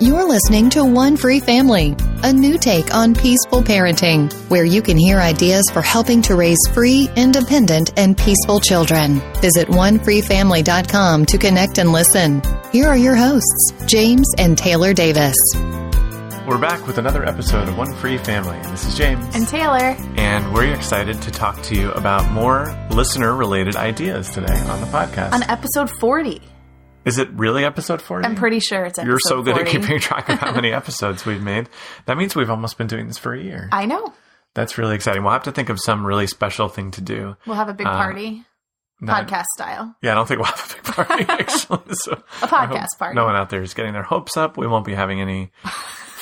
You're listening to One Free Family, a new take on peaceful parenting, where you can hear ideas for helping to raise free, independent, and peaceful children. Visit onefreefamily.com to connect and listen. Here are your hosts, James and Taylor Davis. We're back with another episode of One Free Family. This is James. And Taylor. And we're excited to talk to you about more listener-related ideas today on the podcast. On episode 40. Is it really episode 40? I'm pretty sure it's episode 40. You're so good at keeping track of how many episodes we've made. That means we've almost been doing this for a year. I know. That's really exciting. We'll have to think of some really special thing to do. We'll have a big party. Podcast style. Yeah, I don't think we'll have a big party, actually. So a podcast party. No one out there is getting their hopes up. We won't be having any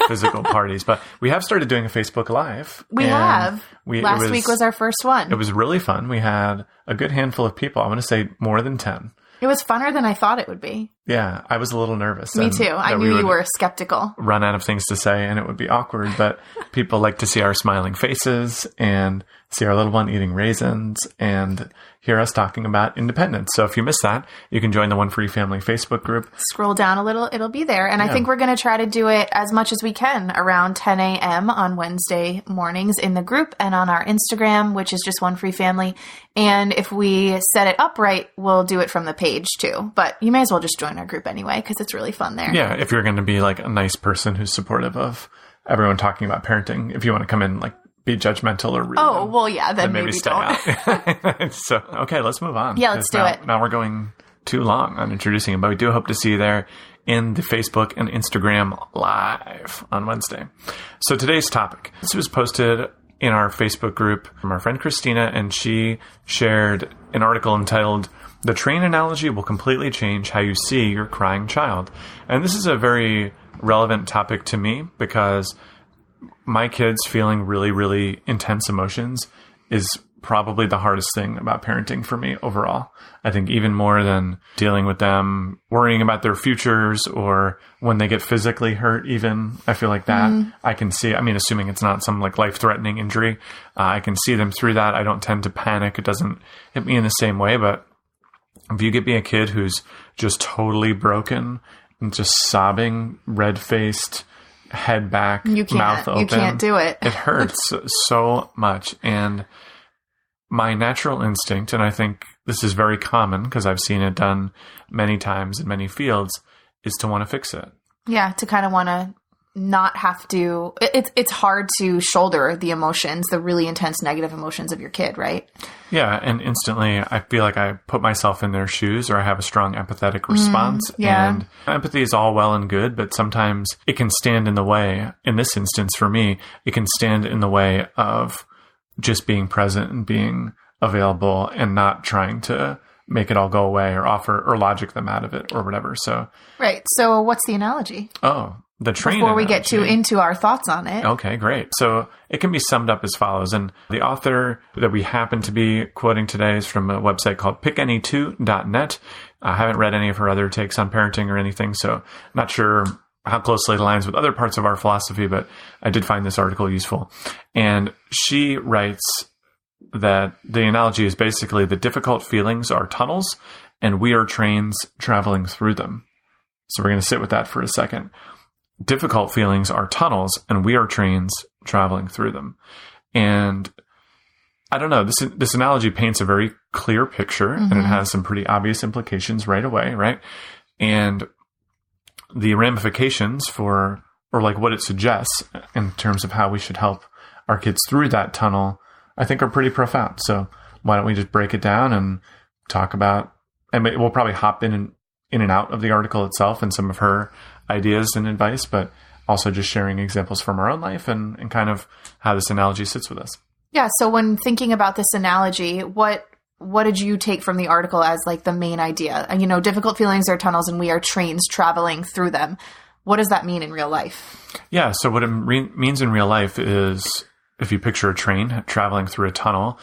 physical parties. But we have started doing a Facebook Live. We have. Last week was our first one. It was really fun. We had a good handful of people. I want to say more than 10. It was funner than I thought it would be. Yeah, I was a little nervous. Me too. I knew you were skeptical. Run out of things to say and it would be awkward, but people like to see our smiling faces and see our little one eating raisins and hear us talking about independence. So if you missed that, you can join the One Free Family Facebook group. Scroll down a little, it'll be there. And I think we're going to try to do it as much as we can around 10 a.m. on Wednesday mornings in the group and on our Instagram, which is just One Free Family. And if we set it up right, we'll do it from the page too. But you may as well just join our group anyway, because it's really fun there. Yeah, if you're going to be like a nice person who's supportive of everyone talking about parenting, if you want to come in like be judgmental or rude. Oh, well, yeah, then maybe stay don't. Out. So, okay, let's move on. Yeah, let's do it. Now we're going too long on introducing him, but we do hope to see you there in the Facebook and Instagram Live on Wednesday. So today's topic, this was posted in our Facebook group from our friend Christina, and she shared an article entitled, "The Train Analogy Will Completely Change How You See Your Crying Child." And this is a very relevant topic to me because my kids feeling really, really intense emotions is probably the hardest thing about parenting for me overall. I think even more than dealing with them, worrying about their futures or when they get physically hurt even, I feel like that I can see, I mean, assuming it's not some like life-threatening injury, I can see them through that. I don't tend to panic. It doesn't hit me in the same way, but if you get me a kid who's just totally broken and just sobbing, red-faced, head back, mouth open. You can't do it. It hurts so much. And my natural instinct, and I think this is very common because I've seen it done many times in many fields, is to want to fix it. Yeah, to kind of want to not have to... It's hard to shoulder the emotions, the really intense negative emotions of your kid, right? Yeah, and instantly I feel like I put myself in their shoes or I have a strong empathetic response. Yeah. And empathy is all well and good, but sometimes it can stand in the way. In this instance, for me, it can stand in the way of just being present and being available and not trying to make it all go away or offer or logic them out of it or whatever. So, right. So what's the analogy? Oh, the train Before we analogy. get into our thoughts on it. Okay, great. So it can be summed up as follows. And the author that we happen to be quoting today is from a website called pickany2.net. I haven't read any of her other takes on parenting or anything, so not sure how closely it aligns with other parts of our philosophy, but I did find this article useful. And she writes that the analogy is basically the difficult feelings are tunnels and we are trains traveling through them. So we're going to sit with that for a second. Difficult feelings are tunnels and we are trains traveling through them. And I don't know, this analogy paints a very clear picture and it has some pretty obvious implications right away, right? And the ramifications for, or like what it suggests in terms of how we should help our kids through that tunnel, I think are pretty profound. So why don't we just break it down and talk about, and we'll probably hop in and out of the article itself and some of her ideas and advice, but also just sharing examples from our own life and kind of how this analogy sits with us. Yeah. So when thinking about this analogy, what did you take from the article as like the main idea? And, you know, difficult feelings are tunnels and we are trains traveling through them. What does that mean in real life? Yeah. So what it means in real life is if you picture a train traveling through a tunnel,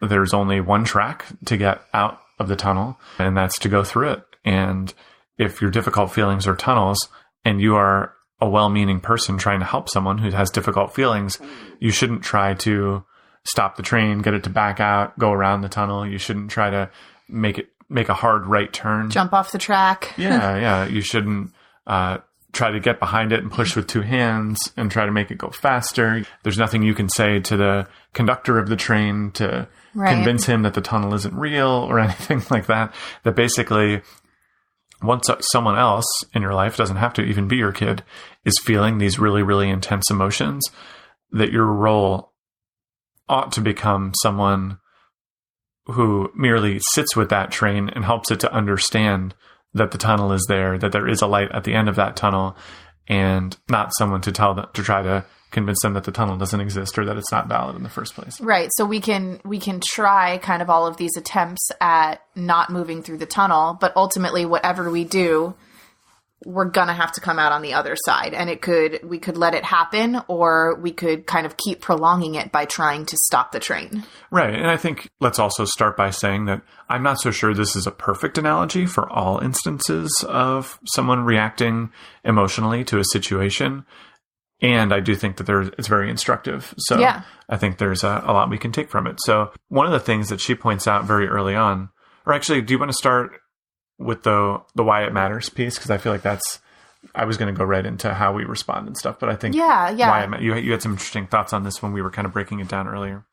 there's only one track to get out of the tunnel, and that's to go through it. And if your difficult feelings are tunnels and you are a well-meaning person trying to help someone who has difficult feelings, you shouldn't try to stop the train, get it to back out, go around the tunnel. You shouldn't try to make a hard right turn. Jump off the track. Yeah. You shouldn't try to get behind it and push with two hands and try to make it go faster. There's nothing you can say to the conductor of the train to convince him that the tunnel isn't real or anything like that. That basically, once someone else in your life, doesn't have to even be your kid, is feeling these really, really intense emotions, that your role ought to become someone who merely sits with that train and helps it to understand that the tunnel is there, that there is a light at the end of that tunnel, and not someone to tell them, to try to convince them that the tunnel doesn't exist or that it's not valid in the first place. Right. So we can try kind of all of these attempts at not moving through the tunnel, but ultimately whatever we do, we're going to have to come out on the other side. And we could let it happen, or we could kind of keep prolonging it by trying to stop the train. Right. And I think let's also start by saying that I'm not so sure this is a perfect analogy for all instances of someone reacting emotionally to a situation. And I do think that it's very instructive. So yeah. I think there's a lot we can take from it. So one of the things that she points out very early on, or actually, do you want to start with the why it matters piece? Because I feel like I was going to go right into how we respond and stuff, but I think why you had some interesting thoughts on this when we were kind of breaking it down earlier.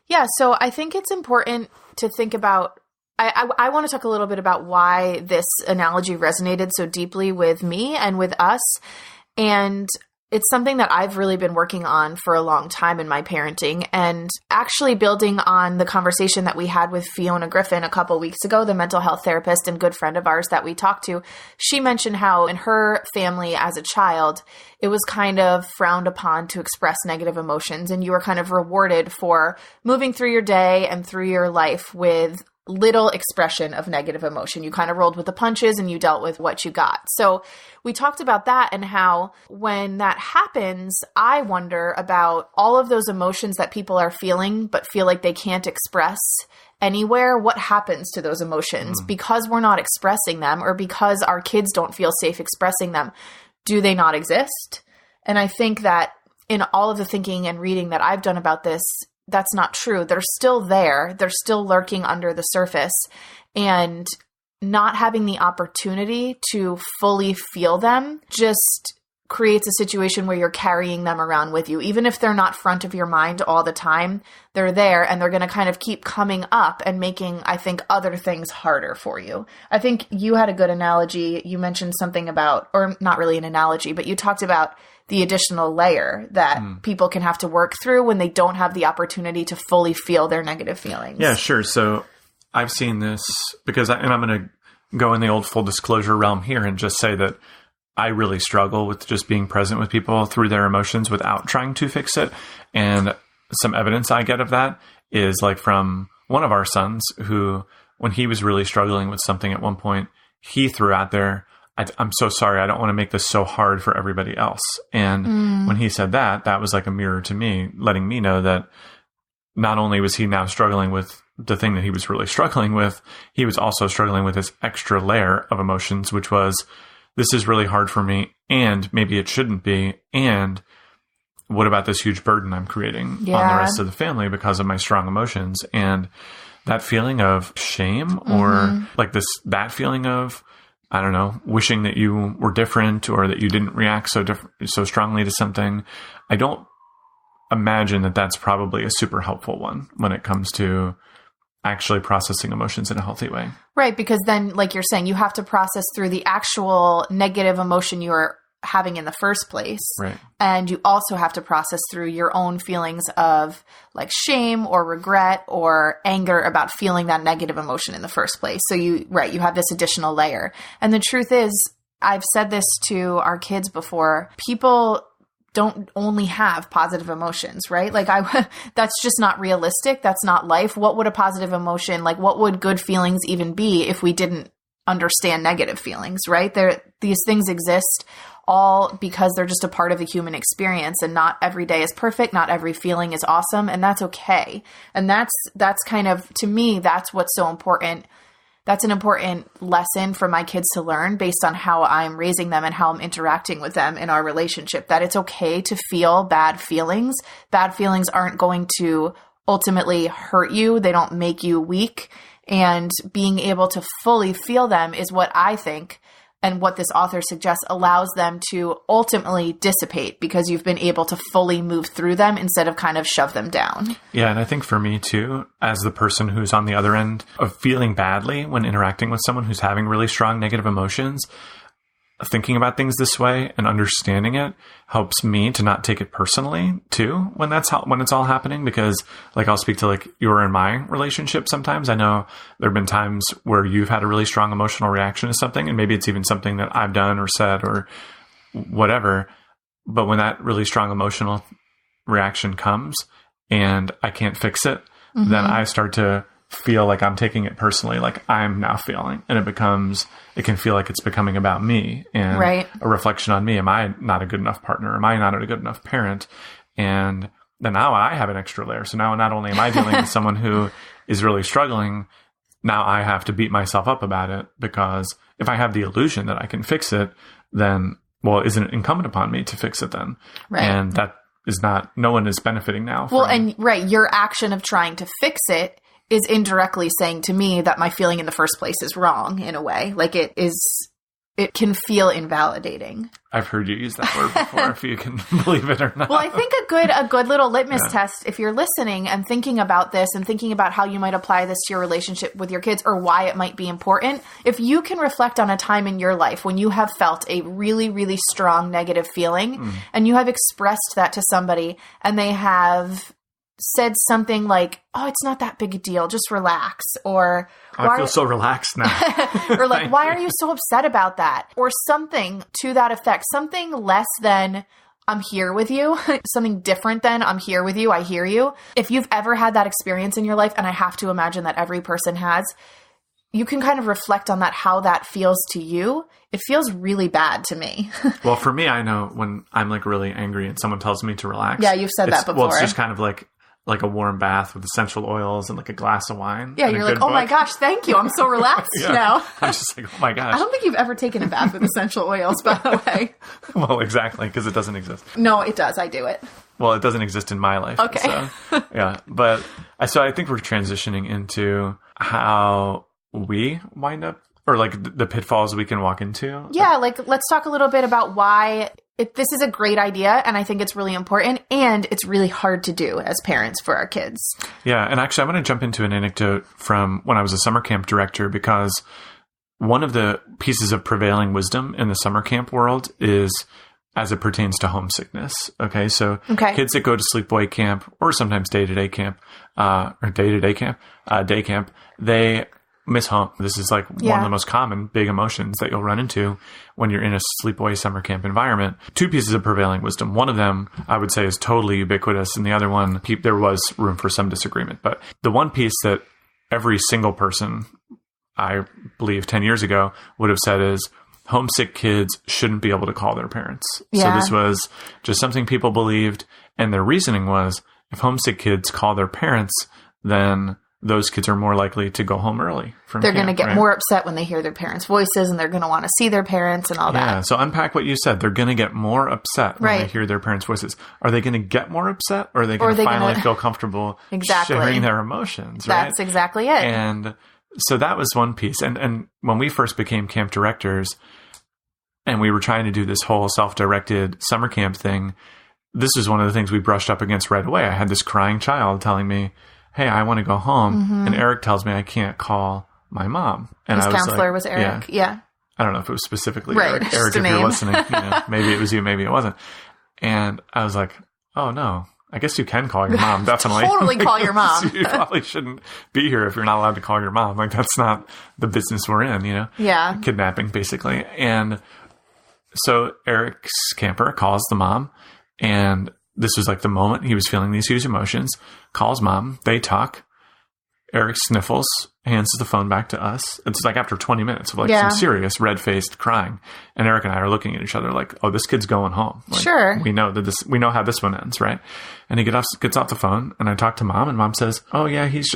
Yeah, so I think it's important to think about, I want to talk a little bit about why this analogy resonated so deeply with me and with us. And it's something that I've really been working on for a long time in my parenting, and actually building on the conversation that we had with Fiona Griffin a couple weeks ago, the mental health therapist and good friend of ours that we talked to. She mentioned how in her family as a child, it was kind of frowned upon to express negative emotions, and you were kind of rewarded for moving through your day and through your life with little expression of negative emotion. You kind of rolled with the punches and you dealt with what you got. So we talked about that, and how when that happens, I wonder about all of those emotions that people are feeling but feel like they can't express anywhere. What happens to those emotions? Because we're not expressing them, or because our kids don't feel safe expressing them, do they not exist? And I think that in all of the thinking and reading that I've done about this, that's not true. They're still there. They're still lurking under the surface, and not having the opportunity to fully feel them just creates a situation where you're carrying them around with you. Even if they're not front of your mind all the time, they're there, and they're going to kind of keep coming up and making, I think, other things harder for you. I think you had a good analogy. You mentioned something about, or not really an analogy, but you talked about the additional layer that people can have to work through when they don't have the opportunity to fully feel their negative feelings. Yeah, sure. So I've seen this because, and I'm going to go in the old full disclosure realm here and just say that I really struggle with just being present with people through their emotions without trying to fix it. And some evidence I get of that is like from one of our sons who, when he was really struggling with something at one point, he threw out there, I'm so sorry. I don't want to make this so hard for everybody else. And when he said that, that was like a mirror to me, letting me know that not only was he now struggling with the thing that he was really struggling with, he was also struggling with this extra layer of emotions, which was, this is really hard for me, and maybe it shouldn't be. And what about this huge burden I'm creating on the rest of the family because of my strong emotions? And that feeling of shame, or like that feeling of, I don't know, wishing that you were different, or that you didn't react so strongly to something. I don't imagine that that's probably a super helpful one when it comes to actually processing emotions in a healthy way. Right. Because then, like you're saying, you have to process through the actual negative emotion you're having in the first place. Right. And you also have to process through your own feelings of like shame or regret or anger about feeling that negative emotion in the first place. So you have this additional layer. And the truth is, I've said this to our kids before, people don't only have positive emotions, right? Like that's just not realistic. That's not life. What would a positive emotion, like what would good feelings even be if we didn't understand negative feelings, right? These things exist all because they're just a part of the human experience, and not every day is perfect. Not every feeling is awesome, and that's okay. And that's kind of, to me, that's what's so important. That's an important lesson for my kids to learn based on how I'm raising them and how I'm interacting with them in our relationship, that it's okay to feel bad feelings. Bad feelings aren't going to ultimately hurt you. They don't make you weak. And being able to fully feel them is what I think and what this author suggests allows them to ultimately dissipate because you've been able to fully move through them instead of kind of shove them down. Yeah, and I think for me too, as the person who's on the other end of feeling badly when interacting with someone who's having really strong negative emotions, thinking about things this way and understanding it helps me to not take it personally too when it's all happening, because like I'll speak to like you're in my relationship sometimes. I know there have been times where you've had a really strong emotional reaction to something, and maybe it's even something that I've done or said or whatever. But when that really strong emotional reaction comes and I can't fix it, then I start to feel like I'm taking it personally, like I'm now feeling, and it can feel like it's becoming about me and a reflection on me. Am I not a good enough partner? Am I not a good enough parent? And then now I have an extra layer. So now not only am I dealing with someone who is really struggling, now I have to beat myself up about it, because if I have the illusion that I can fix it, then, well, isn't it incumbent upon me to fix it then? Right. And that is no one is benefiting now. Your action of trying to fix it is indirectly saying to me that my feeling in the first place is wrong in a way. Like it can feel invalidating. I've heard you use that word before, if you can believe it or not. Well, I think a good little litmus test, if you're listening and thinking about this and thinking about how you might apply this to your relationship with your kids or why it might be important, if you can reflect on a time in your life when you have felt a really, really strong negative feeling and you have expressed that to somebody and they have said something like, oh, it's not that big a deal, just relax, or I feel so relaxed now. Or like, why are you so upset about that? Or something to that effect, something less than I'm here with you, something different than I'm here with you, I hear you. If you've ever had that experience in your life, and I have to imagine that every person has, you can kind of reflect on that, how that feels to you. It feels really bad to me. Well, for me, I know when I'm like really angry and someone tells me to relax. Yeah, you've said that before. Well, it's just kind of like a warm bath with essential oils and like a glass of wine. Yeah, you're like, oh my gosh, thank you. I'm so relaxed now. I'm just like, oh my gosh. I don't think you've ever taken a bath with essential oils, by the way. Well, exactly, because it doesn't exist. No, it does. I do it. Well, it doesn't exist in my life. Okay. So, yeah. But so I think we're transitioning into how we wind up, or like the pitfalls we can walk into. Yeah, like let's talk a little bit about why this is a great idea, and I think it's really important, and it's really hard to do as parents for our kids. Yeah, and actually I want to jump into an anecdote from when I was a summer camp director, because one of the pieces of prevailing wisdom in the summer camp world is as it pertains to homesickness. Okay, so kids that go to sleepaway camp or sometimes day camp, day camp, they miss home. This is like one of the most common big emotions that you'll run into when you're in a sleepaway summer camp environment. Two pieces of prevailing wisdom. One of them I would say is totally ubiquitous, and the other one, there was room for some disagreement. But the one piece that every single person, I believe 10 years ago, would have said is homesick kids shouldn't be able to call their parents. So this was just something people believed, and their reasoning was if homesick kids call their parents, then those kids are more likely to go home early from They're camp, going to get more upset when they hear their parents' voices, and they're going to want to see their parents and all that. Yeah, so unpack what you said. They're going to get more upset when they hear their parents' voices. Are they going to get more upset, or are they going to finally feel comfortable sharing their emotions? Right? That's exactly it. And so that was one piece. And when we first became camp directors and we were trying to do this whole self-directed summer camp thing, this was one of the things we brushed up against right away. I had this crying child telling me, hey, I want to go home. And Eric tells me I can't call my mom. And his counselor was Eric. Yeah. I don't know if it was specifically Eric. Eric, if you're listening, maybe it was you, maybe it wasn't. And I was like, oh no, I guess you can call your mom. Definitely. Totally call your mom. You probably shouldn't be here if you're not allowed to call your mom. Like that's not the business we're in, Yeah. Kidnapping basically. And so Eric's camper calls the mom, and this was like the moment he was feeling these huge emotions, calls mom, they talk, Eric sniffles, hands the phone back to us. It's like after 20 minutes of like some serious red-faced crying. And Eric and I are looking at each other like, oh, this kid's going home. Like, sure. We know how this one ends, right? And he gets off the phone, and I talk to mom, and mom says, oh yeah, he's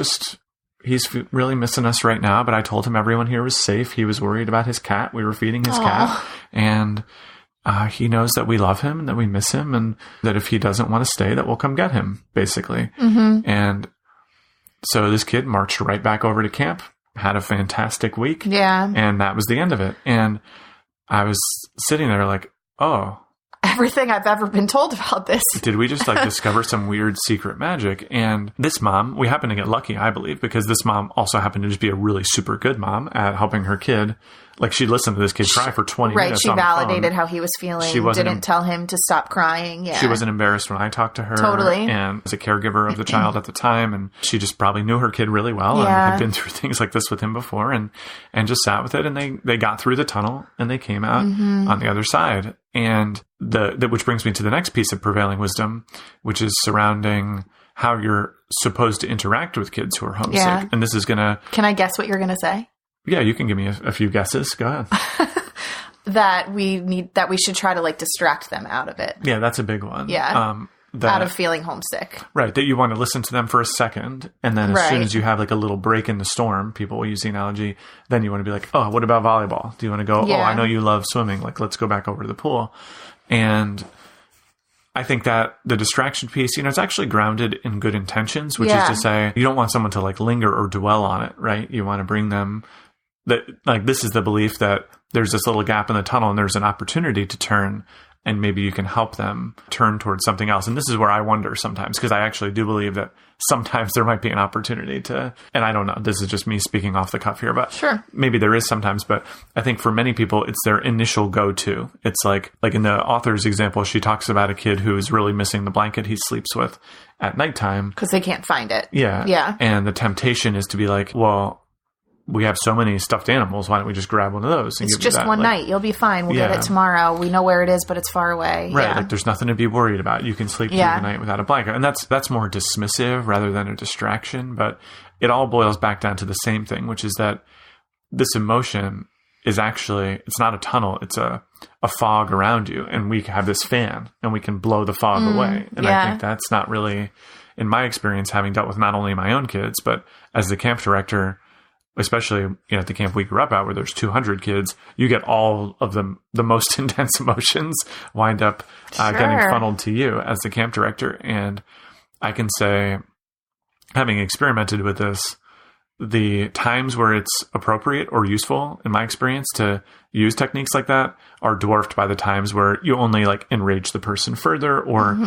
really missing us right now, but I told him everyone here was safe. He was worried about his cat. We were feeding his cat. And he knows that we love him and that we miss him, and that if he doesn't want to stay, that we'll come get him, basically. And so this kid marched right back over to camp, had a fantastic week. Yeah. And that was the end of it. And I was sitting there like, oh, everything I've ever been told about this. Did we just like discover some weird secret magic? And this mom, we happened to get lucky, I believe, because this mom also happened to just be a really super good mom at helping her kid. Like she listened to this kid cry for 20 minutes. Right. She validated how he was feeling. She didn't tell him to stop crying. Yeah. She wasn't embarrassed when I talked to her. Totally. And as a caregiver of the child at the time. And she just probably knew her kid really well and had been through things like this with him before and just sat with it. And they got through the tunnel and they came out on the other side. And which brings me to the next piece of prevailing wisdom, which is surrounding how you're supposed to interact with kids who are homesick. Yeah. And this is going to... Can I guess what you're going to say? Yeah, you can give me a few guesses. Go ahead. that we should try to like distract them out of it. Yeah, that's a big one. Yeah. Out of feeling homesick. Right. That you want to listen to them for a second. And then as soon as you have like a little break in the storm, people will use the analogy. Then you want to be like, oh, what about volleyball? Do you want to go, oh, I know you love swimming. Like, let's go back over to the pool. And I think that the distraction piece, it's actually grounded in good intentions, which is to say you don't want someone to like linger or dwell on it, right? You want to bring them that like, this is the belief that there's this little gap in the tunnel and there's an opportunity to turn and maybe you can help them turn towards something else. And this is where I wonder sometimes, because I actually do believe that sometimes there might be an opportunity to, and I don't know, this is just me speaking off the cuff here, but sure, maybe there is sometimes, but I think for many people, it's their initial go-to. It's like in the author's example, she talks about a kid who is really missing the blanket he sleeps with at nighttime. Because they can't find it. Yeah. Yeah. And the temptation is to be like, well, we have so many stuffed animals. Why don't we just grab one of those? And it's just one night. You'll be fine. We'll get it tomorrow. We know where it is, but it's far away. Right. Like there's nothing to be worried about. You can sleep through the night without a blanket. And that's more dismissive rather than a distraction. But it all boils back down to the same thing, which is that this emotion is actually, it's not a tunnel. It's a fog around you. And we have this fan and we can blow the fog away. And I think that's not really, in my experience, having dealt with not only my own kids, but as the camp director, especially at the camp we grew up at where there's 200 kids, you get all of the most intense emotions wind up getting funneled to you as the camp director. And I can say, having experimented with this, the times where it's appropriate or useful, in my experience, to use techniques like that are dwarfed by the times where you only like enrage the person further or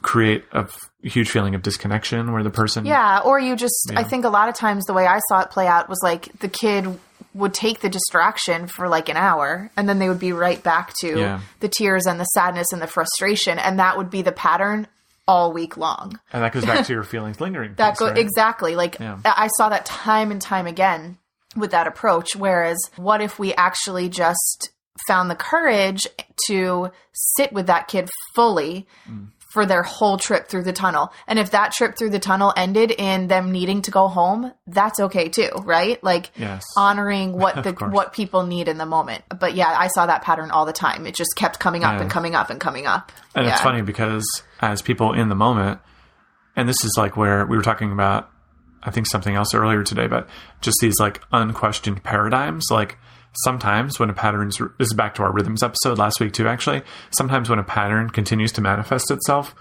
create a huge feeling of disconnection where the person... Yeah, or you just... I think a lot of times the way I saw it play out was like the kid would take the distraction for like an hour and then they would be right back to the tears and the sadness and the frustration, and that would be the pattern all week long. And that goes back to your feelings lingering. Exactly. Like I saw that time and time again with that approach. Whereas what if we actually just found the courage to sit with that kid fully for their whole trip through the tunnel? And if that trip through the tunnel ended in them needing to go home, that's okay too, right? Like honoring what people need in the moment. But yeah, I saw that pattern all the time. It just kept coming up and coming up and coming up. And it's funny because as people in the moment, and this is like where we were talking about, I think something else earlier today, but just these like unquestioned paradigms, like sometimes when a pattern, this is back to our rhythms episode last week too, actually, sometimes when a pattern continues to manifest itself,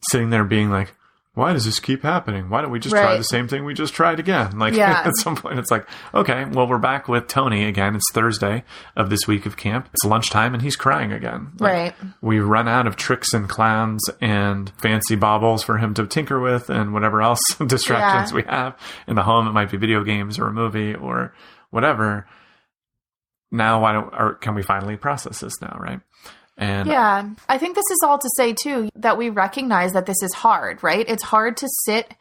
sitting there being like, why does this keep happening? Why don't we just try the same thing we just tried again? Like at some point it's like, okay, well, we're back with Tony again. It's Thursday of this week of camp. It's lunchtime and he's crying again. Like, we run out of tricks and clowns and fancy baubles for him to tinker with and whatever else distractions we have in the home. It might be video games or a movie or whatever. Now, can we finally process this now, right? And I think this is all to say too, that we recognize that this is hard, right? It's hard to sit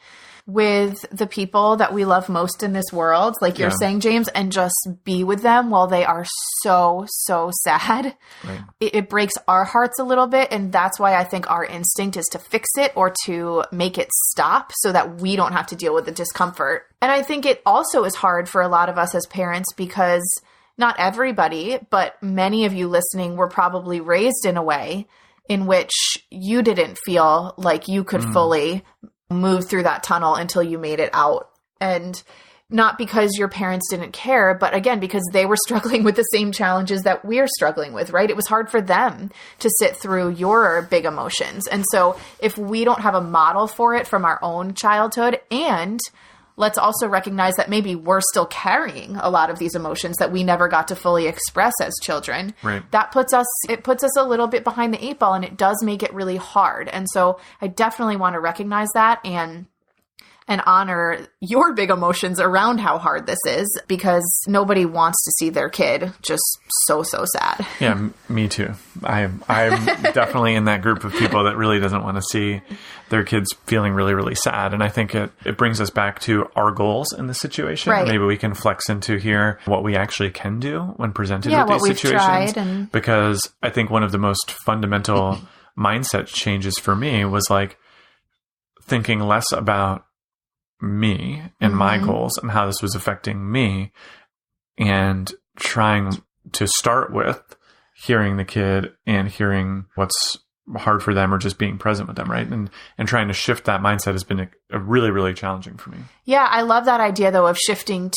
with the people that we love most in this world, like you're saying, James, and just be with them while they are so, so sad. Right. It breaks our hearts a little bit. And that's why I think our instinct is to fix it or to make it stop so that we don't have to deal with the discomfort. And I think it also is hard for a lot of us as parents because not everybody, but many of you listening were probably raised in a way in which you didn't feel like you could fully move through that tunnel until you made it out. And not because your parents didn't care, but again, because they were struggling with the same challenges that we're struggling with, right? It was hard for them to sit through your big emotions. And so if we don't have a model for it from our own childhood, and let's also recognize that maybe we're still carrying a lot of these emotions that we never got to fully express as children. Right. That puts us a little bit behind the 8 ball, and it does make it really hard. And so I definitely want to recognize that and honor your big emotions around how hard this is, because nobody wants to see their kid just so sad. Yeah, me too. I'm definitely in that group of people that really doesn't want to see their kids feeling really, really sad. And I think it brings us back to our goals in the situation. Right. Maybe we can flex into here what we actually can do when presented with these situations. Because I think one of the most fundamental mindset changes for me was like thinking less about me and my goals and how this was affecting me, and trying to start with hearing the kid and hearing what's hard for them, or just being present with them, right? And trying to shift that mindset has been a really, really challenging for me. Yeah, I love that idea though of shifting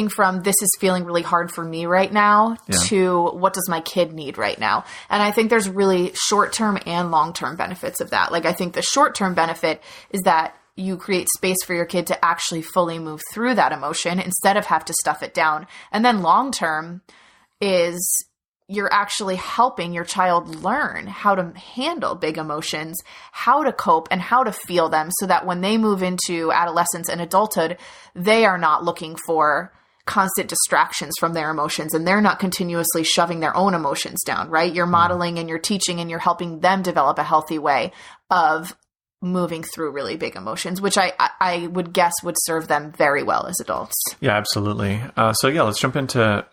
from this is feeling really hard for me right now to what does my kid need right now? And I think there's really short-term and long-term benefits of that. Like, I think the short-term benefit is that you create space for your kid to actually fully move through that emotion instead of have to stuff it down. And then long term is you're actually helping your child learn how to handle big emotions, how to cope, and how to feel them, so that when they move into adolescence and adulthood, they are not looking for constant distractions from their emotions, and they're not continuously shoving their own emotions down, right? You're modeling and you're teaching and you're helping them develop a healthy way of moving through really big emotions, which I would guess would serve them very well as adults. Yeah, absolutely. So let's jump into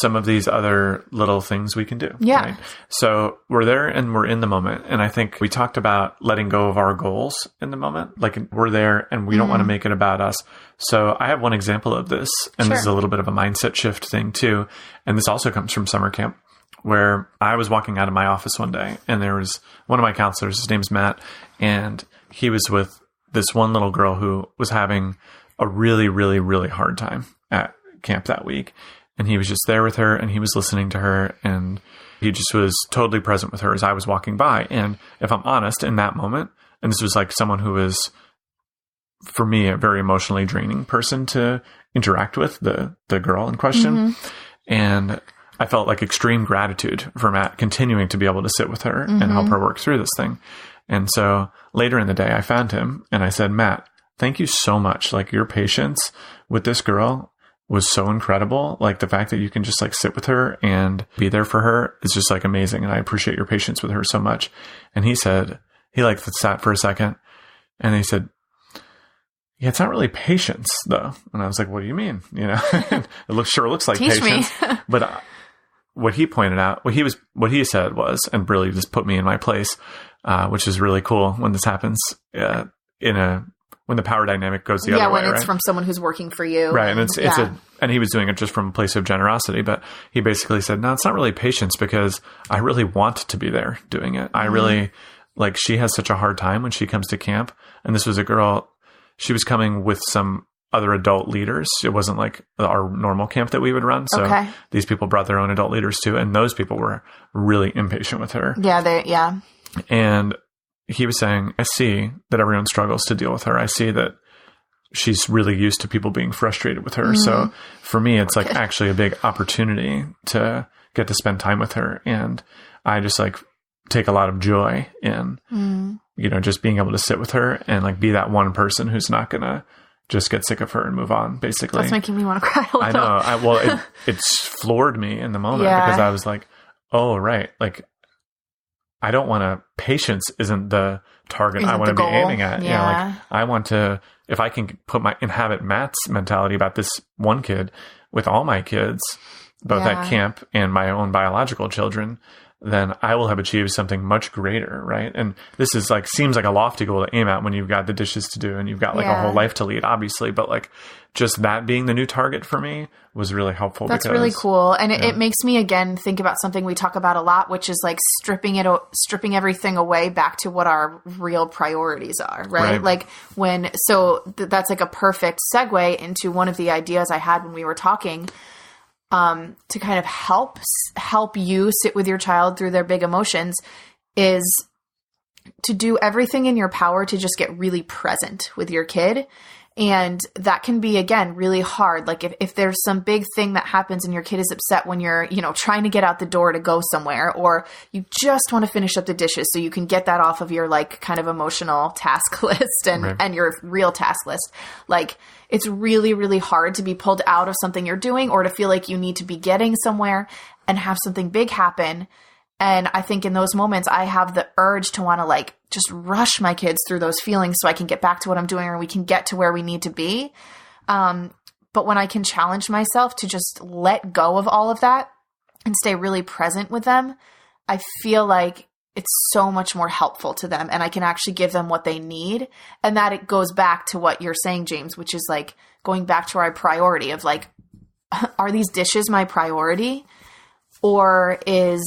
some of these other little things we can do. Yeah. Right? So we're there and we're in the moment. And I think we talked about letting go of our goals in the moment. Like, we're there and we don't want to make it about us. So I have one example of this, and this is a little bit of a mindset shift thing too. And this also comes from summer camp, where I was walking out of my office one day and there was one of my counselors, his name's Matt, and he was with this one little girl who was having a really, really, really hard time at camp that week. And he was just there with her and he was listening to her, and he just was totally present with her as I was walking by. And if I'm honest, in that moment, and this was like someone who was, for me, a very emotionally draining person to interact with, the girl in question. And I felt like extreme gratitude for Matt continuing to be able to sit with her and help her work through this thing. And so later in the day, I found him and I said, Matt, thank you so much. Like, your patience with this girl was so incredible. Like, the fact that you can just like sit with her and be there for her is just like amazing. And I appreciate your patience with her so much. And he said, he like sat for a second and he said, yeah, it's not really patience though. And I was like, what do you mean? You know, it sure looks like Teach patience, but what he pointed out, what he said was, and really just put me in my place, which is really cool when this happens, when the power dynamic goes the other way. Yeah, when it's from someone who's working for you. Right. And and he was doing it just from a place of generosity, but he basically said, no, it's not really patience, because I really want to be there doing it. I really, like, she has such a hard time when she comes to camp. And this was a girl, she was coming with some other adult leaders. It wasn't like our normal camp that we would run. So these people brought their own adult leaders too. And those people were really impatient with her. Yeah. And he was saying, I see that everyone struggles to deal with her. I see that she's really used to people being frustrated with her. So for me, it's like actually a big opportunity to get to spend time with her. And I just like take a lot of joy in, you know, just being able to sit with her and like be that one person who's not going to just get sick of her and move on, basically. That's making me want to cry a little. I know. It's floored me in the moment because I was like, oh, right. Like, I don't want to, patience isn't the target I want to be aiming at. Yeah. Like, I want to, if I can inhabit Matt's mentality about this one kid with all my kids, both at camp and my own biological children, then I will have achieved something much greater, right? And this is like, seems like a lofty goal to aim at when you've got the dishes to do and you've got like a whole life to lead, obviously. But like, just that being the new target for me was really helpful. That's really cool. And it makes me again think about something we talk about a lot, which is like stripping everything away back to what our real priorities are, right? Like that's like a perfect segue into one of the ideas I had when we were talking, to kind of help you sit with your child through their big emotions, is to do everything in your power to just get really present with your kid And that can be, again, really hard. Like if there's some big thing that happens and your kid is upset when you're, trying to get out the door to go somewhere, or you just want to finish up the dishes so you can get that off of your like kind of emotional task list and your real task list. Like it's really, really hard to be pulled out of something you're doing or to feel like you need to be getting somewhere and have something big happen. And I think in those moments, I have the urge to want to like just rush my kids through those feelings so I can get back to what I'm doing or we can get to where we need to be. But when I can challenge myself to just let go of all of that and stay really present with them, I feel like it's so much more helpful to them and I can actually give them what they need. And that it goes back to what you're saying, James, which is like going back to our priority of like, are these dishes my priority? Or is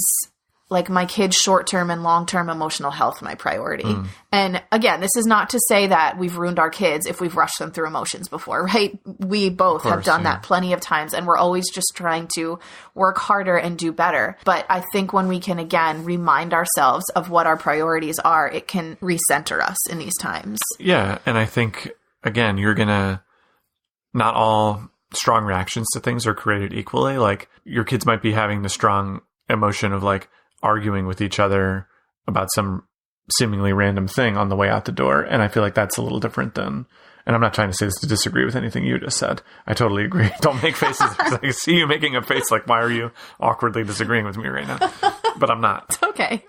like my kids' short-term and long-term emotional health my priority? And again, this is not to say that we've ruined our kids if we've rushed them through emotions before, right? We both have done that plenty of times, and we're always just trying to work harder and do better. But I think when we can, again, remind ourselves of what our priorities are, it can recenter us in these times. Yeah, and I think, again, not all strong reactions to things are created equally. Like your kids might be having the strong emotion of like arguing with each other about some seemingly random thing on the way out the door. And I feel like that's a little different than, and I'm not trying to say this to disagree with anything you just said. I totally agree. Don't make faces because I see you making a face like, why are you awkwardly disagreeing with me right now? But I'm not. It's okay.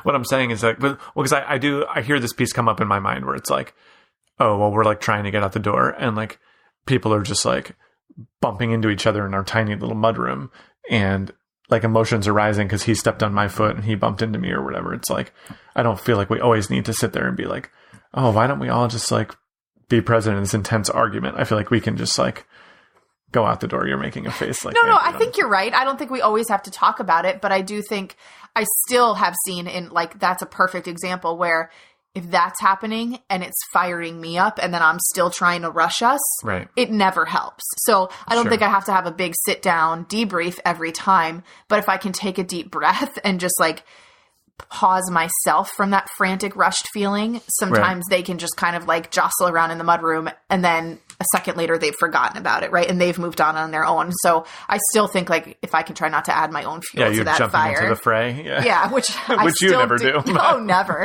What I'm saying is like, because I hear this piece come up in my mind where it's like, oh, well, we're like trying to get out the door and like people are just like bumping into each other in our tiny little mudroom and like emotions are rising because he stepped on my foot and he bumped into me or whatever. It's like, I don't feel like we always need to sit there and be like, oh, why don't we all just like be present in this intense argument? I feel like we can just like go out the door. You're making a face like, no, I think you're right. I don't think we always have to talk about it, but I do think I still have seen in like, that's a perfect example where if that's happening and it's firing me up and then I'm still trying to rush us, right, it never helps. So I don't think I have to have a big sit down debrief every time, but if I can take a deep breath and just like pause myself from that frantic rushed feeling, sometimes they can just kind of like jostle around in the mudroom and then a second later they've forgotten about it, right? And they've moved on their own. So I still think like if I can try not to add my own fuel to that jumping fire. Into the fray. Yeah, which I which still you never do. No, never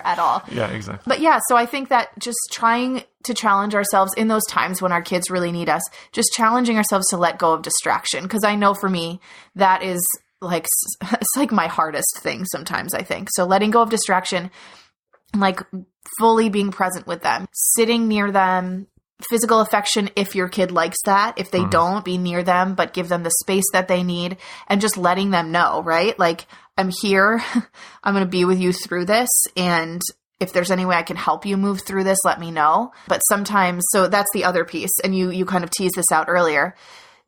at all. Yeah, exactly. But yeah, so I think that just trying to challenge ourselves in those times when our kids really need us, just challenging ourselves to let go of distraction. Because I know for me, that is like, it's like my hardest thing sometimes, I think. So letting go of distraction, like fully being present with them, sitting near them, physical affection if your kid likes that. If they don't, be near them, but give them the space that they need and just letting them know, right? Like, I'm here. I'm going to be with you through this. And if there's any way I can help you move through this, let me know. But sometimes, so that's the other piece. And you kind of teased this out earlier.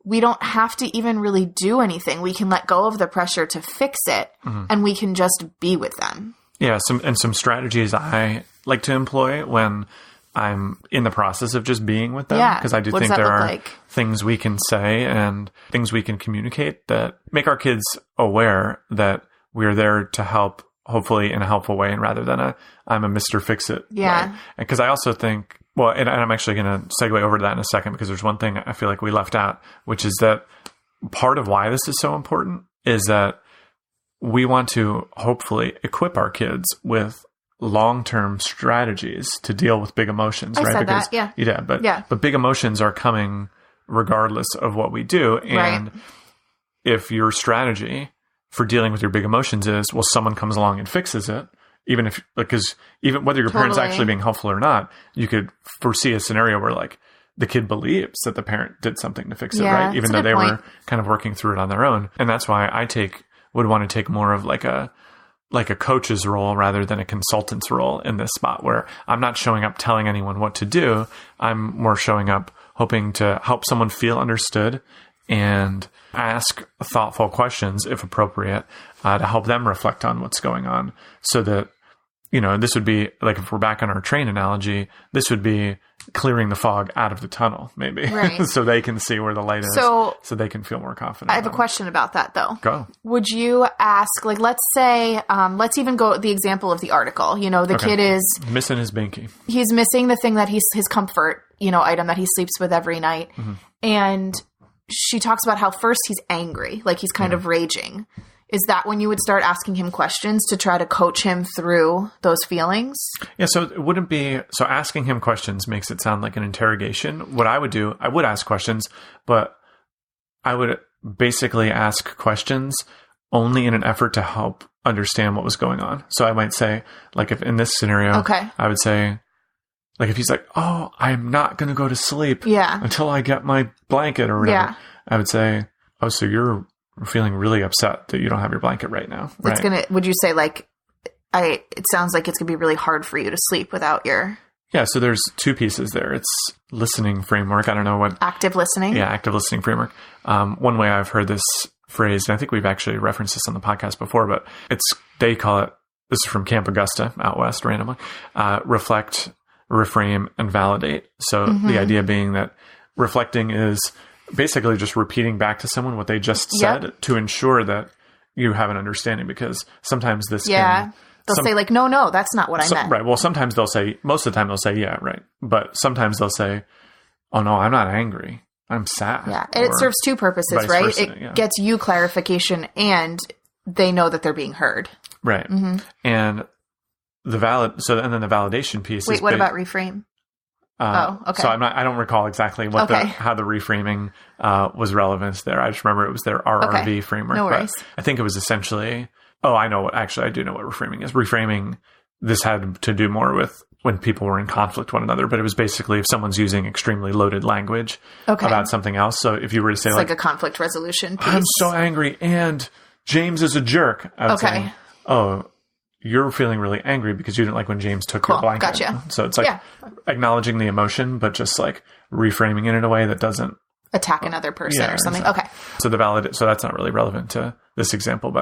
We don't have to even really do anything. We can let go of the pressure to fix it and we can just be with them. Yeah. Some strategies I like to employ when I'm in the process of just being with them. Yeah. Because I do think there are things we can say and things we can communicate that make our kids aware that we're there to help, hopefully in a helpful way, and rather than I'm a Mr. Fix-It. Yeah. Way. Because I also think, well, and I'm actually going to segue over to that in a second because there's one thing I feel like we left out, which is that part of why this is so important is that we want to hopefully equip our kids with long-term strategies to deal with big emotions, right? Said that, yeah. Yeah, but big emotions are coming regardless of what we do. And if your strategy for dealing with your big emotions is, well, someone comes along and fixes it, even whether your parent's actually being helpful or not, you could foresee a scenario where like the kid believes that the parent did something to fix it, right? Even though they were kind of working through it on their own. And that's why I would want to take more of like a coach's role rather than a consultant's role in this spot where I'm not showing up telling anyone what to do. I'm more showing up hoping to help someone feel understood and ask thoughtful questions if appropriate to help them reflect on what's going on so that this would be like, if we're back on our train analogy, this would be clearing the fog out of the tunnel, maybe, right. so they can see where the light is, so they can feel more confident. I have a question about that, though. Go. Would you ask, like, let's say, let's even go the example of the article. The kid is missing his binky. He's missing the thing that his comfort, item that he sleeps with every night. Mm-hmm. And she talks about how first he's angry, like he's kind of raging. Is that when you would start asking him questions to try to coach him through those feelings? Yeah, so it wouldn't be... So asking him questions makes it sound like an interrogation. What I would do, I would ask questions, but I would basically ask questions only in an effort to help understand what was going on. So I might say, like, if in this scenario, I would say, like, if he's like, oh, I'm not going to go to sleep until I get my blanket or whatever, I would say, oh, so you're feeling really upset that you don't have your blanket right now. Right? Would you say, like, it sounds like it's going to be really hard for you to sleep without your... Yeah, so there's two pieces there. It's listening framework. I don't know what... Active listening? Yeah, active listening framework. One way I've heard this phrased, and I think we've actually referenced this on the podcast before, but they call it, this is from Camp Augusta out west randomly, reflect, reframe, and validate. So the idea being that reflecting is basically just repeating back to someone what they just said to ensure that you have an understanding, because sometimes this can... They'll say, like, no, that's not what I meant. Right. Well, sometimes they'll say, most of the time they'll say, yeah, right. But sometimes they'll say, oh, no, I'm not angry. I'm sad. Yeah. And it serves two purposes, right? It gets you clarification, and they know that they're being heard. Right. Mm-hmm. And then the validation piece is... Wait, what about reframe? Okay. So I don't recall exactly what how the reframing was relevant there. I just remember it was their RRV framework. No worries. But I think it was essentially, I do know what reframing is. Reframing, this had to do more with when people were in conflict with one another, but it was basically if someone's using extremely loaded language about something else. So if you were to say, it's like a conflict resolution piece. I'm so angry and James is a jerk. I would say, you're feeling really angry because you didn't like when James took your blanket. Gotcha. So it's like acknowledging the emotion, but just like reframing it in a way that doesn't attack another person or something. Exactly. Okay. So that's not really relevant to this example,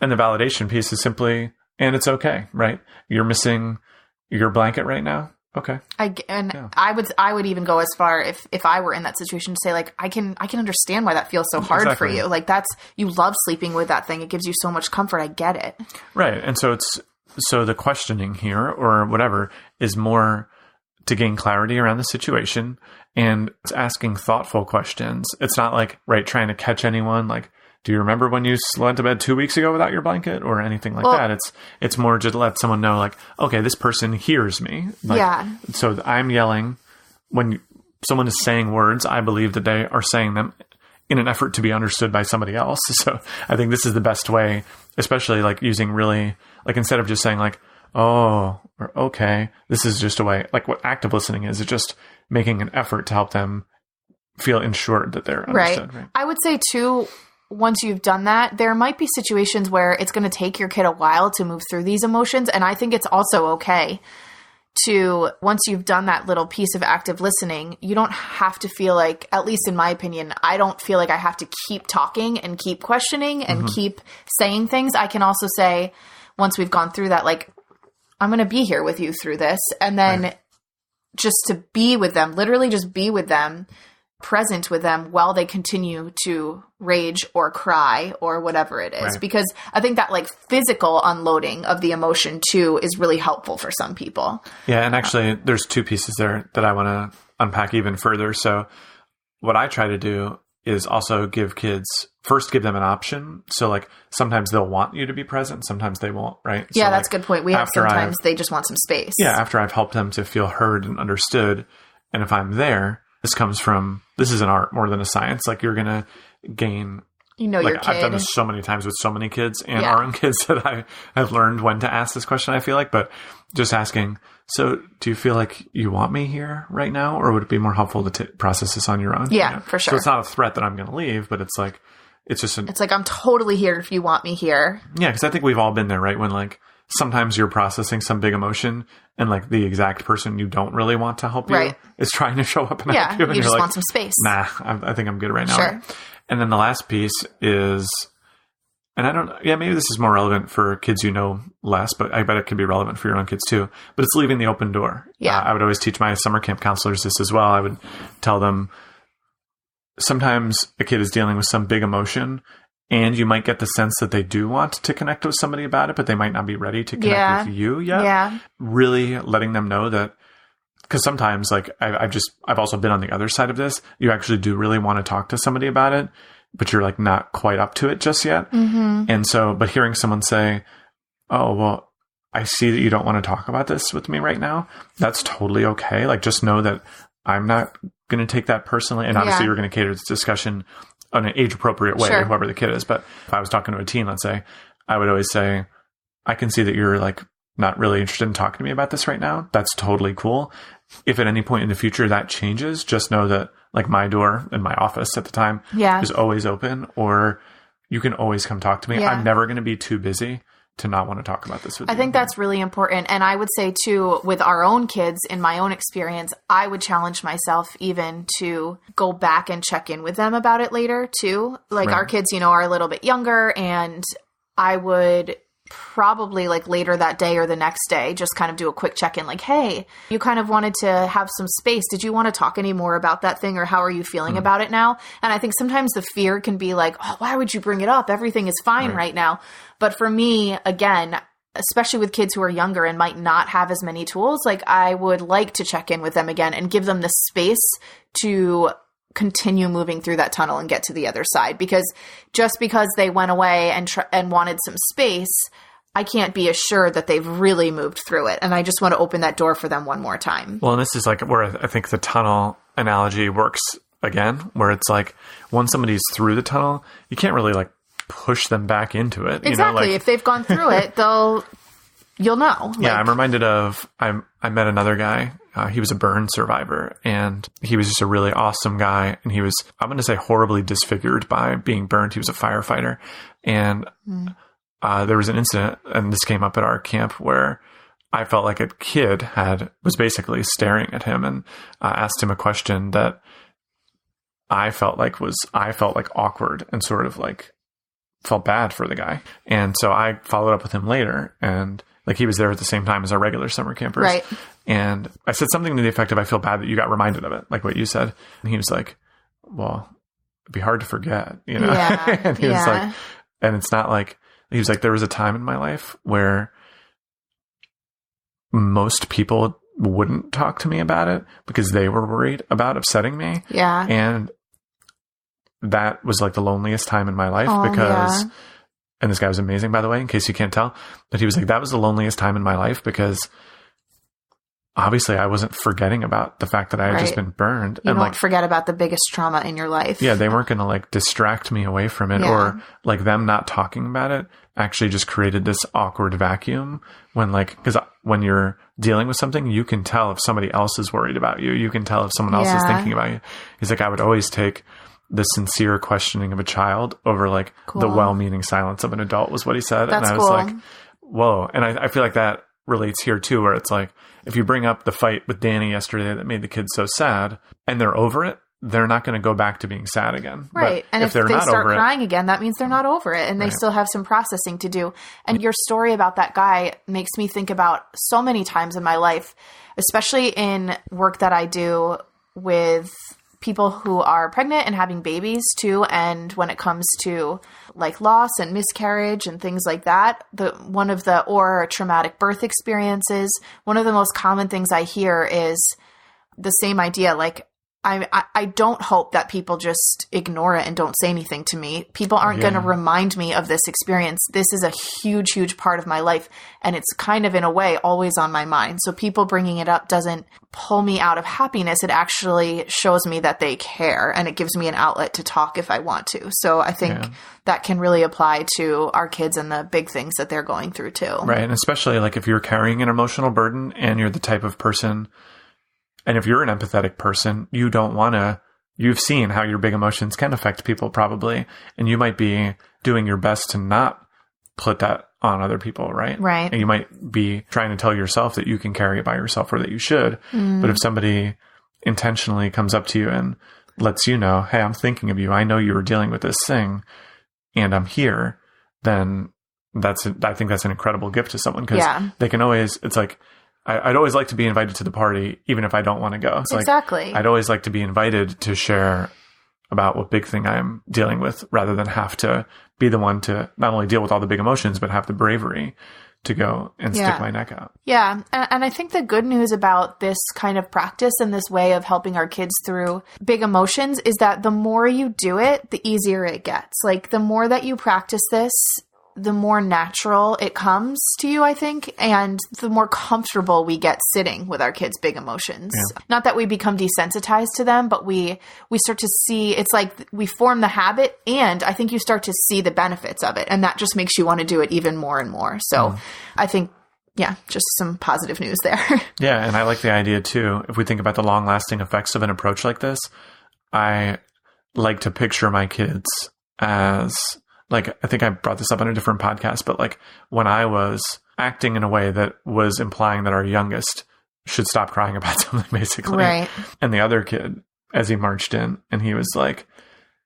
and the validation piece is simply, and it's okay, right? You're missing your blanket right now. Okay. I would even go as far if I were in that situation to say, like, I can understand why that feels so hard for you. Like, you love sleeping with that thing. It gives you so much comfort. I get it. Right. And so the questioning here or whatever is more to gain clarity around the situation, and it's asking thoughtful questions. It's not like, trying to catch anyone. Like, do you remember when you went to bed 2 weeks ago without your blanket or anything like that? It's more just to let someone know, like, okay, this person hears me. Like, so I'm yelling when someone is saying words. I believe that they are saying them in an effort to be understood by somebody else. So I think this is the best way, especially like using really, like, instead of just saying like, oh, or okay, this is just a way, like what active listening is just making an effort to help them feel ensured that they're understood. Right. I would say too, once you've done that, there might be situations where it's going to take your kid a while to move through these emotions. And I think it's also okay to, once you've done that little piece of active listening, you don't have to feel like, at least in my opinion, I don't feel like I have to keep talking and keep questioning and keep saying things. I can also say, once we've gone through that, like, I'm going to be here with you through this. And then just to be with them, literally just be with them, present with them while they continue to rage or cry or whatever it is. Because I think that like physical unloading of the emotion too is really helpful for some people. Yeah. And actually there's two pieces there that I want to unpack even further. So what I try to do is also give them an option. So like sometimes they'll want you to be present. Sometimes they won't. Right. Yeah. So that's a good point. We have sometimes they just want some space. Yeah. After I've helped them to feel heard and understood. And if I'm there, this is an art more than a science. Like you're going to gain, your kid. I've done this so many times with so many kids and our own kids that I have learned when to ask this question, I feel like, but just asking, so do you feel like you want me here right now? Or would it be more helpful to process this on your own? Yeah, for sure. So it's not a threat that I'm going to leave, but it's like, it's like, I'm totally here if you want me here. Yeah. Cause I think we've all been there, right? When like, sometimes you're processing some big emotion and like the exact person you don't really want to help you is trying to show up and help you. And you just like, want some space. Nah, I think I'm good right now. Sure. Right? And then the last piece is And maybe this is more relevant for kids you know less, but I bet it could be relevant for your own kids too. But it's leaving the open door. Yeah. I would always teach my summer camp counselors this as well. I would tell them sometimes a kid is dealing with some big emotion and you might get the sense that they do want to connect with somebody about it, but they might not be ready to connect with you yet. Yeah. Really letting them know that, because sometimes like I've also been on the other side of this. You actually do really want to talk to somebody about it, but you're like not quite up to it just yet. Mm-hmm. And so, but hearing someone say, oh, well, I see that you don't want to talk about this with me right now. That's totally okay. Like, just know that I'm not going to take that personally. And obviously you're going to cater this discussion in an age appropriate way, Sure. whoever the kid is. But if I was talking to a teen, let's say, I would always say, I can see that you're like not really interested in talking to me about this right now. That's totally cool. If at any point in the future that changes, just know that like my door in my office at the time is always open, or you can always come talk to me. Yeah. I'm never going to be too busy to not want to talk about this with you. I think that's really important. And I would say too, with our own kids, in my own experience, I would challenge myself even to go back and check in with them about it later too. Like our kids, are a little bit younger, and I would probably like later that day or the next day, just kind of do a quick check-in, like, hey, you kind of wanted to have some space. Did you want to talk any more about that thing, or how are you feeling about it now? And I think sometimes the fear can be like, oh, why would you bring it up? Everything is fine right now. But for me, again, especially with kids who are younger and might not have as many tools, like I would like to check in with them again and give them the space to continue moving through that tunnel and get to the other side. Because just because they went away and wanted some space, I can't be assured that they've really moved through it. And I just want to open that door for them one more time. Well, and this is like where I think the tunnel analogy works again, where it's like once somebody's through the tunnel, you can't really like push them back into it. Exactly. If they've gone through it, you'll know. Yeah. I'm reminded of, I met another guy. He was a burn survivor, and he was just a really awesome guy. And he was, I'm going to say, horribly disfigured by being burned. He was a firefighter. And there was an incident, and this came up at our camp, where I felt like a kid was basically staring at him and asked him a question that I felt like awkward and sort of like felt bad for the guy. And so I followed up with him later, and like he was there at the same time as our regular summer campers. Right. And I said something to the effect of, I feel bad that you got reminded of it, like what you said. And he was like, well, it'd be hard to forget, Yeah. And he was like, and it's not like, he was like, there was a time in my life where most people wouldn't talk to me about it because they were worried about upsetting me. Yeah. And that was like the loneliest time in my life and this guy was amazing, by the way, in case you can't tell, but he was like, that was the loneliest time in my life because obviously I wasn't forgetting about the fact that I had just been burned. You and don't like forget about the biggest trauma in your life. Yeah. They weren't going to like distract me away from it, or like them not talking about it actually just created this awkward vacuum when because when you're dealing with something, you can tell if somebody else is worried about you. You can tell if someone else is thinking about you. He's like, I would always take the sincere questioning of a child over like the well-meaning silence of an adult, was what he said. That's and I was like, whoa. And I feel like that relates here too, where it's like, if you bring up the fight with Danny yesterday that made the kids so sad and they're over it, they're not going to go back to being sad again. Right. But and if they not start over crying again, that means they're not over it, and they still have some processing to do. And your story about that guy makes me think about so many times in my life, especially in work that I do with people who are pregnant and having babies too. And when it comes to like loss and miscarriage and things like that, or traumatic birth experiences, one of the most common things I hear is the same idea. Like, I don't hope that people just ignore it and don't say anything to me. People aren't going to remind me of this experience. This is a huge, huge part of my life. And it's kind of, in a way, always on my mind. So people bringing it up doesn't pull me out of happiness. It actually shows me that they care, and it gives me an outlet to talk if I want to. So I think that can really apply to our kids and the big things that they're going through too. Right. And especially like if you're carrying an emotional burden and you're the type of person, and if you're an empathetic person, you don't want to, you've seen how your big emotions can affect people probably, and you might be doing your best to not put that on other people, right? Right. And you might be trying to tell yourself that you can carry it by yourself or that you should. But if somebody intentionally comes up to you and lets you know, hey, I'm thinking of you. I know you were dealing with this thing and I'm here. then I think that's an incredible gift to someone, because they can always, it's like, I'd always like to be invited to the party, even if I don't want to go. It's exactly. Like, I'd always like to be invited to share about what big thing I'm dealing with, rather than have to be the one to not only deal with all the big emotions, but have the bravery to go and stick my neck out. Yeah. And I think the good news about this kind of practice and this way of helping our kids through big emotions is that the more you do it, the easier it gets. Like, the more that you practice this, the more natural it comes to you, I think, and the more comfortable we get sitting with our kids' big emotions. Yeah. Not that we become desensitized to them, but we start to see, it's like we form the habit, and I think you start to see the benefits of it, and that just makes you want to do it even more and more. So I think, just some positive news there. Yeah, and I like the idea too, if we think about the long-lasting effects of an approach like this, I like to picture my kids as... Like, I think I brought this up on a different podcast, but like when I was acting in a way that was implying that our youngest should stop crying about something, basically. Right. And the other kid, as he marched in, and he was like,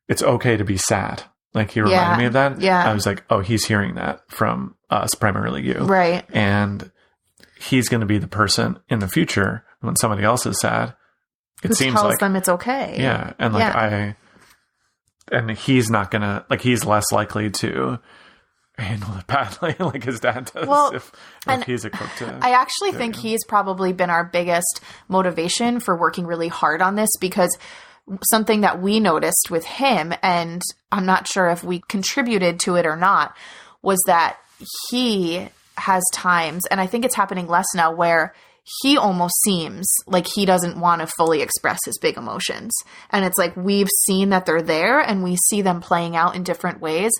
it's okay to be sad. Like, he reminded me of that. Yeah. I was like, oh, he's hearing that from us, primarily you. Right. And he's going to be the person in the future when somebody else is sad. It seems tells like them it's okay. Yeah. And like and he's not going to, like, he's less likely to handle it badly like his dad does if he's equipped to. I actually think he's probably been our biggest motivation for working really hard on this, because something that we noticed with him, and I'm not sure if we contributed to it or not, was that he has times, and I think it's happening less now, where he almost seems like he doesn't want to fully express his big emotions. And it's like, we've seen that they're there and we see them playing out in different ways.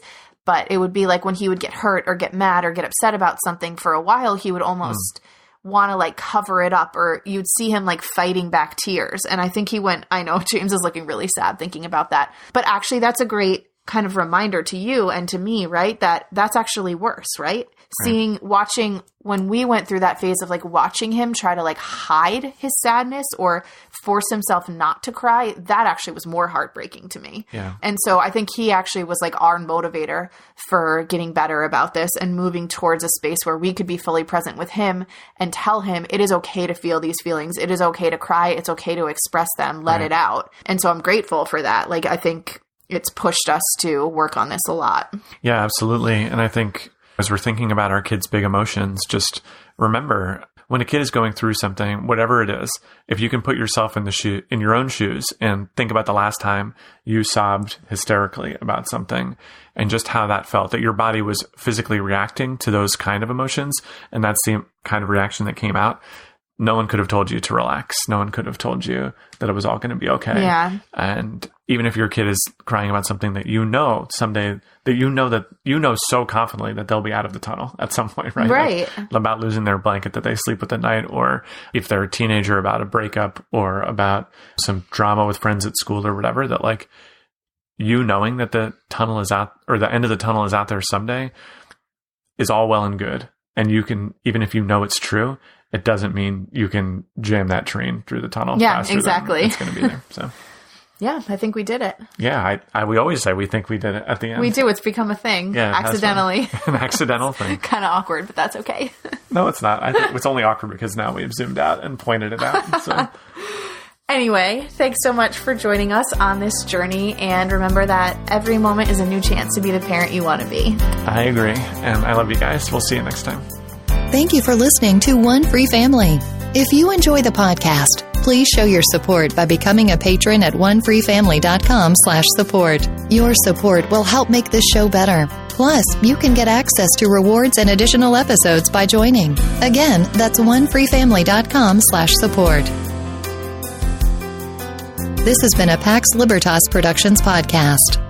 But it would be like when he would get hurt or get mad or get upset about something for a while, he would almost want to like cover it up, or you'd see him like fighting back tears. And I think I know James is looking really sad thinking about that. But actually, that's a great kind of reminder to you and to me, right? That's actually worse, right? Watching when we went through that phase of like watching him try to like hide his sadness or force himself not to cry, that actually was more heartbreaking to me. Yeah. And so I think he actually was like our motivator for getting better about this and moving towards a space where we could be fully present with him and tell him it is okay to feel these feelings. It is okay to cry. It's okay to express them, let it out. And so I'm grateful for that. Like, I think it's pushed us to work on this a lot. Yeah, absolutely. And I think as we're thinking about our kids' big emotions, just remember, when a kid is going through something, whatever it is, if you can put yourself in your own shoes and think about the last time you sobbed hysterically about something and just how that felt, that your body was physically reacting to those kind of emotions, and that's the kind of reaction that came out. No one could have told you to relax. No one could have told you that it was all going to be okay. Yeah. And even if your kid is crying about something that you know someday, that you know so confidently that they'll be out of the tunnel at some point, right? Right. Like, about losing their blanket that they sleep with at night, or if they're a teenager, about a breakup, or about some drama with friends at school or whatever, that like, you knowing that the tunnel is out, or the end of the tunnel is out there someday, is all well and good. And you can, even if you know it's true, it doesn't mean you can jam that train through the tunnel. Yeah, faster exactly. Than it's going to be there. So, yeah, I think we did it. Yeah, we always say we think we did it at the end. We do. It's become a thing. Yeah, accidentally. An accidental thing. Kind of awkward, but that's okay. No, it's not. I think it's only awkward because now we've zoomed out and pointed it out. So. Anyway, thanks so much for joining us on this journey, and remember that every moment is a new chance to be the parent you want to be. I agree, and I love you guys. We'll see you next time. Thank you for listening to One Free Family. If you enjoy the podcast, please show your support by becoming a patron at onefreefamily.com/support. Your support will help make this show better. Plus, you can get access to rewards and additional episodes by joining. Again, that's onefreefamily.com/support. This has been a Pax Libertas Productions podcast.